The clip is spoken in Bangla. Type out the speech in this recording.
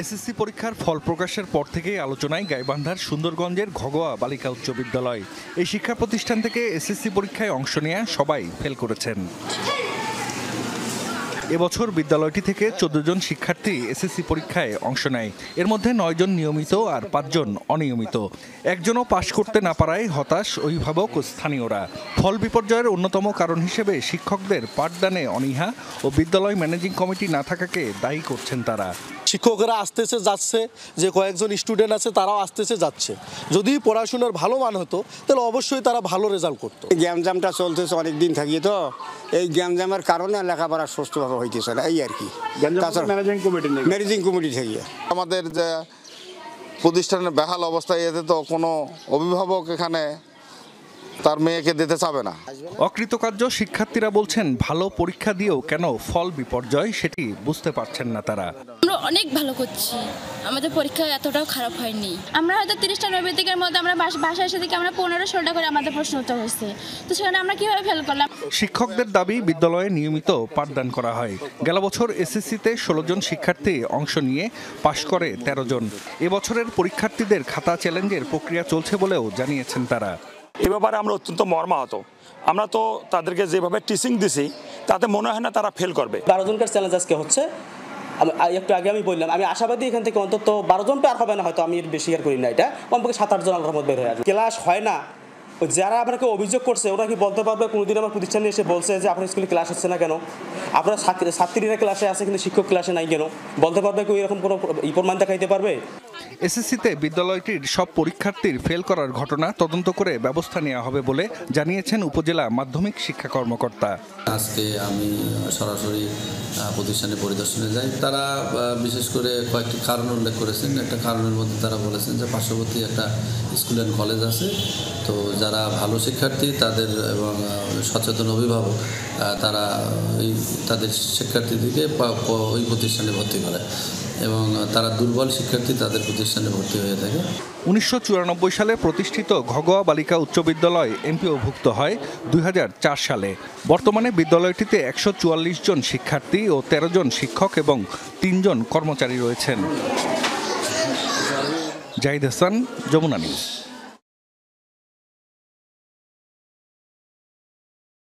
এসএসসি পরীক্ষার ফল প্রকাশের পর থেকেই আলোচনায় গাইবান্ধার সুন্দরগঞ্জের ঘগোয়া বালিকা উচ্চ বিদ্যালয়। এই শিক্ষা প্রতিষ্ঠান থেকে এসএসসি পরীক্ষায় অংশ নেওয়া সবাই ফেল করেছেন। এবছর বিদ্যালয়টি থেকে ১৪ জন শিক্ষার্থী এসএসসি পরীক্ষায় অংশ নেয়। এর মধ্যে ৯ জন নিয়মিত আর ৫ জন অনিয়মিত। একজনও পাশ করতে না পারায় হতাশ অভিভাবক ও স্থানীয়রা। ফল বিপর্যয়ের অন্যতম কারণ হিসেবে শিক্ষকদের পাঠদানে অনীহা ও বিদ্যালয় ম্যানেজিং কমিটি না থাকাকে দায়ী করছেন তারা। শিক্ষকেরা আসতেছে যাচ্ছে, যে কয়েকজন স্টুডেন্ট আছে তারাও আসতেছে যাচ্ছে। যদি পড়াশোনার ভালো মান হতো তাহলে অবশ্যই তারা ভালো রেজাল্ট করতো। গ্যামজামটা চলতেছে অনেক দিন থাকি, তো এই গ্যামজামের কারণে লেখাপড়া সুষ্ঠুভাবে হইতেছে না, এই আর কি। ম্যানেজিং কমিটি থেকে আমাদের যে প্রতিষ্ঠানের বেহাল অবস্থায়, এতে তো কোনো অভিভাবক এখানে তার মেয়েকে দিতে চাবে না। অকৃতকার্য শিক্ষার্থীরা বলছেন, ভালো পরীক্ষা দিয়েও কেন ফল বিপর্যয় সেটি বুঝতে পারছেন না তারা। আমরা অনেক ভালো করছি, আমাদের পরীক্ষা এতটাও খারাপ হয়নি। আমরা হয়তো 30টা নৈবেদিকের মধ্যে আমরা বাসায় এসে থেকে আমরা 15-16টা করে আমাদের প্রশ্ন উত্তর হয়েছে, তো সেখানে আমরা কিভাবে ফেল করলাম। শিক্ষকদের দাবি বিদ্যালয়ে নিয়মিত পাঠদান করা হয়। গেল বছর এসএসসিতে 16 জন শিক্ষার্থী অংশ নিয়ে পাশ করে 13 জন। এবছরের পরীক্ষার্থীদের খাতা চ্যালেঞ্জের প্রক্রিয়া চলছে বলেও জানিয়েছেন তারা। এ ব্যাপারে আমরা অত্যন্ত মর্মাহত। আমরা তো তাদেরকে যেভাবে টিচিং দিছি তাতে মনে হয় না তারা ফেল করবে। 12 জনকার চ্যালেঞ্জ আজকে হচ্ছে। একটু আগে আমি বললাম, আমি আশাবাদী এখান থেকে অন্তত 12 জন পার হবে না, হয়তো আমি বেশি আর করি না, এটা কমপক্ষে 7-8 জন আল্লাহর রহমতে বের হয়ে আসবে। ক্লাস হয় না, যারা আপনাকে অভিযোগ করছে ওরা কি বলতে পারবে কোনোদিন আমার প্রতিষ্ঠানে এসে বলছে যে আপনার স্কুলে ক্লাস হচ্ছে না কেন, আপনার ছাত্রীরা ক্লাসে আছে কিন্তু শিক্ষক ক্লাসে নাই কেন? বলতে পারবে কেউ? এরকম কোনো প্রমাণ দেখাইতে পারবে? এসএসসিতে বিদ্যালয়টির সব পরীক্ষার্থীর ফেল করার ঘটনা তদন্ত করে ব্যবস্থা নেওয়া হবে বলে জানিয়েছেন উপজেলা মাধ্যমিক শিক্ষা কর্মকর্তা। আজকে আমি সরাসরি প্রতিষ্ঠানে পরিদর্শনে যাই। তারা বিশেষ করে কয়েকটি কারণ উল্লেখ করেছেন। একটা কারণের মধ্যে তারা বলেছেন যে পার্শ্ববর্তী একটা স্কুল অ্যান্ড কলেজ আছে, তো যারা ভালো শিক্ষার্থী তাদের এবং সচেতন অভিভাবক তারা তাদের শিক্ষার্থীদেরকে ওই প্রতিষ্ঠানে ভর্তি করে এবং তারা দুর্বল শিক্ষার্থী তাদের প্রতিষ্ঠানে ভর্তি হয়ে থাকে। 1994 সালে প্রতিষ্ঠিত ঘগোয়া বালিকা উচ্চ বিদ্যালয় এমপিওভুক্ত হয় 2004 সালে। বর্তমানে বিদ্যালয়টিতে 144 জন শিক্ষার্থী ও 13 জন শিক্ষক এবং 3 জন কর্মচারী রয়েছেন। জাহিদ হাসান, যমুনা নিউজ।